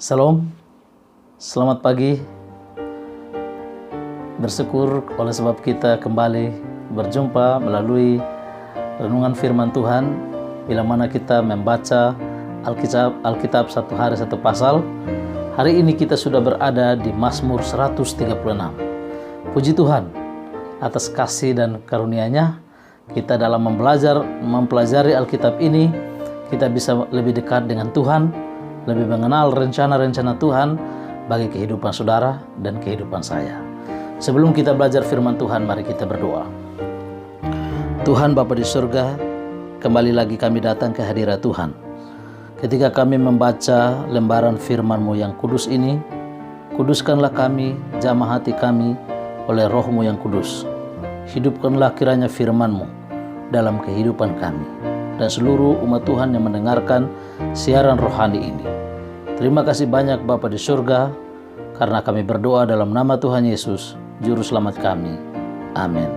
Salam, selamat pagi. Bersyukur oleh sebab kita kembali berjumpa melalui renungan firman Tuhan. Bila mana kita membaca Alkitab satu hari satu pasal. Hari ini kita sudah berada di Mazmur 136. Puji Tuhan atas kasih dan karunia-Nya. Kita dalam mempelajari Alkitab ini, kita bisa lebih dekat dengan Tuhan, lebih mengenal rencana-rencana Tuhan bagi kehidupan saudara dan kehidupan saya. Sebelum kita belajar firman Tuhan, mari kita berdoa. Tuhan Bapa di surga, kembali lagi kami datang ke hadirat Tuhan. Ketika kami membaca lembaran firman-Mu yang kudus ini, kuduskanlah kami, jamah hati kami oleh Roh-Mu yang kudus. Hidupkanlah kiranya firman-Mu dalam kehidupan kami dan seluruh umat Tuhan yang mendengarkan siaran rohani ini. Terima kasih banyak Bapa di surga, karena kami berdoa dalam nama Tuhan Yesus, Juru Selamat kami. Amin.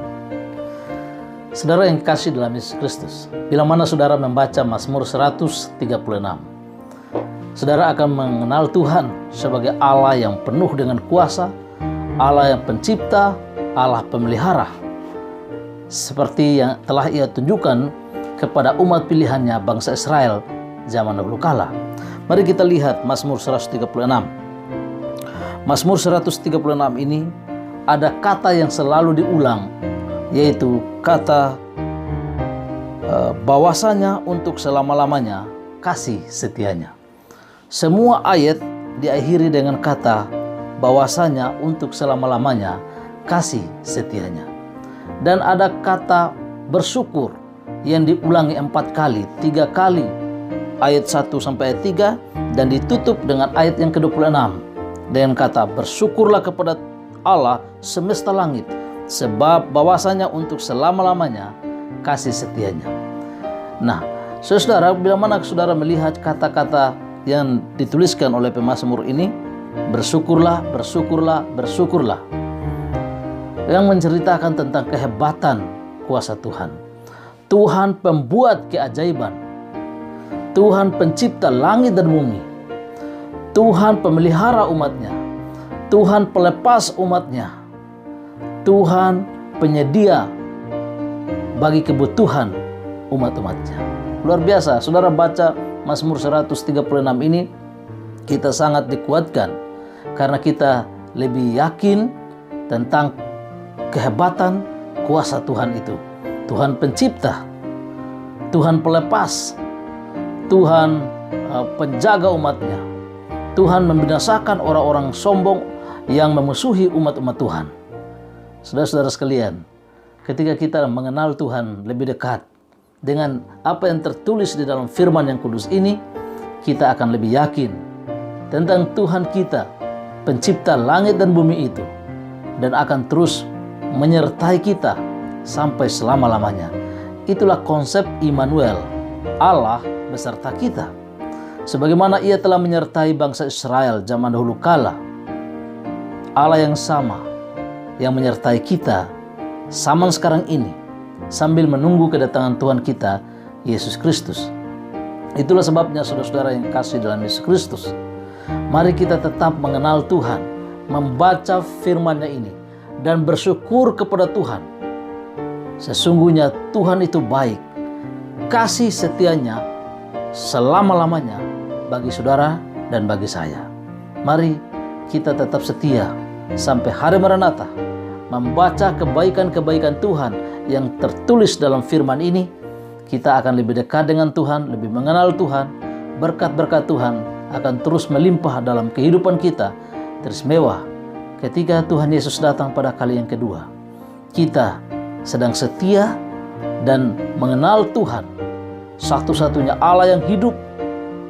Saudara yang kasih dalam Yesus Kristus, bila mana saudara membaca Mazmur 136, saudara akan mengenal Tuhan sebagai Allah yang penuh dengan kuasa, Allah yang pencipta, Allah pemelihara, seperti yang telah Ia tunjukkan kepada umat pilihannya bangsa Israel zaman dahulu kala. Mari kita lihat Mazmur 136. Mazmur 136 ini ada kata yang selalu diulang, yaitu kata bahwasanya untuk selama-lamanya kasih setianya. Semua ayat diakhiri dengan kata bahwasanya untuk selama-lamanya kasih setianya. Dan ada kata bersyukur yang diulangi 4 kali, 3 kali ayat 1 sampai ayat 3, dan ditutup dengan ayat yang ke-26 dengan kata bersyukurlah kepada Allah semesta langit, sebab bahwasanya untuk selama-lamanya kasih setianya. Nah, saudara, bila mana saudara melihat kata-kata yang dituliskan oleh pemazmur ini, bersyukurlah, bersyukurlah, bersyukurlah, yang menceritakan tentang kehebatan kuasa Tuhan. Tuhan pembuat keajaiban, Tuhan pencipta langit dan bumi, Tuhan pemelihara umatnya, Tuhan pelepas umatnya, Tuhan penyedia bagi kebutuhan umat-umatnya. Luar biasa, saudara baca Mazmur 136 ini, kita sangat dikuatkan karena kita lebih yakin tentang kehebatan kuasa Tuhan itu. Tuhan pencipta, Tuhan pelepas, Tuhan penjaga umatnya, Tuhan membinasakan orang-orang sombong yang memusuhi umat-umat Tuhan. Saudara-saudara sekalian, ketika kita mengenal Tuhan lebih dekat dengan apa yang tertulis di dalam firman yang kudus ini, kita akan lebih yakin tentang Tuhan kita, pencipta langit dan bumi itu, dan akan terus menyertai kita sampai selama-lamanya. Itulah konsep Immanuel, Allah beserta kita. Sebagaimana Ia telah menyertai bangsa Israel zaman dahulu kala, Allah yang sama yang menyertai kita zaman sekarang ini sambil menunggu kedatangan Tuhan kita, Yesus Kristus. Itulah sebabnya saudara-saudara yang kasih dalam Yesus Kristus, mari kita tetap mengenal Tuhan, membaca firman-Nya ini, dan bersyukur kepada Tuhan. Sesungguhnya Tuhan itu baik, kasih setianya selama-lamanya bagi saudara dan bagi saya. Mari kita tetap setia sampai hari Maranatha, membaca kebaikan-kebaikan Tuhan yang tertulis dalam firman ini. Kita akan lebih dekat dengan Tuhan, lebih mengenal Tuhan. Berkat-berkat Tuhan akan terus melimpah dalam kehidupan kita, teristimewa ketika Tuhan Yesus datang pada kali yang kedua. Kita sedang setia dan mengenal Tuhan, satu-satunya Allah yang hidup,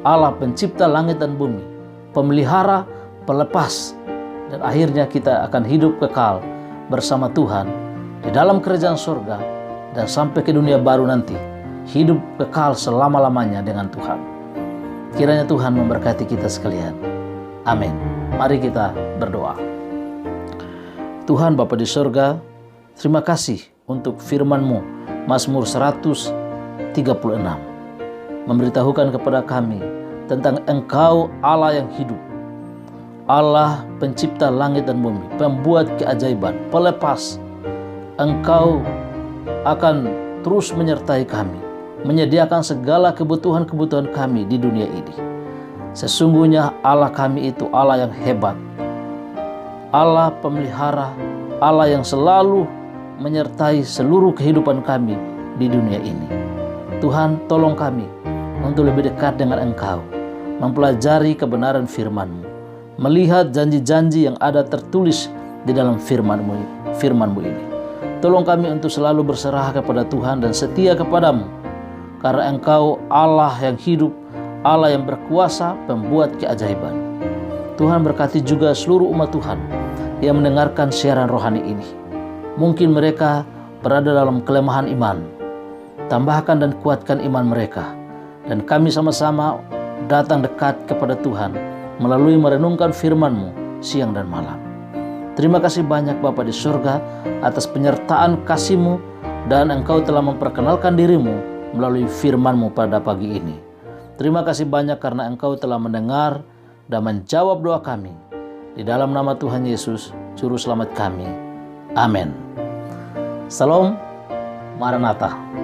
Allah pencipta langit dan bumi, pemelihara, pelepas, dan akhirnya kita akan hidup kekal bersama Tuhan di dalam kerajaan surga dan sampai ke dunia baru nanti, hidup kekal selama-lamanya dengan Tuhan. Kiranya Tuhan memberkati kita sekalian. Amin. Mari kita berdoa. Tuhan Bapa di surga, terima kasih untuk firman-Mu, Mazmur 136, memberitahukan kepada kami tentang Engkau Allah yang hidup, Allah pencipta langit dan bumi, pembuat keajaiban, pelepas. Engkau akan terus menyertai kami, menyediakan segala kebutuhan-kebutuhan kami di dunia ini. Sesungguhnya Allah kami itu Allah yang hebat, Allah pemelihara, Allah yang selalu menyertai seluruh kehidupan kami di dunia ini. Tuhan, tolong kami untuk lebih dekat dengan Engkau, mempelajari kebenaran firman-Mu, melihat janji-janji yang ada tertulis di dalam firman-Mu ini. Tolong kami untuk selalu berserah kepada Tuhan dan setia kepadamu, karena Engkau Allah yang hidup, Allah yang berkuasa, pembuat keajaiban. Tuhan berkati juga seluruh umat Tuhan yang mendengarkan siaran rohani ini. Mungkin mereka berada dalam kelemahan iman. Tambahkan dan kuatkan iman mereka. Dan kami sama-sama datang dekat kepada Tuhan melalui merenungkan firman-Mu siang dan malam. Terima kasih banyak Bapa di surga atas penyertaan kasih-Mu, dan Engkau telah memperkenalkan diri-Mu melalui firman-Mu pada pagi ini. Terima kasih banyak karena Engkau telah mendengar dan menjawab doa kami. Di dalam nama Tuhan Yesus, Juru Selamat kami. Amin. Salam Maranatha.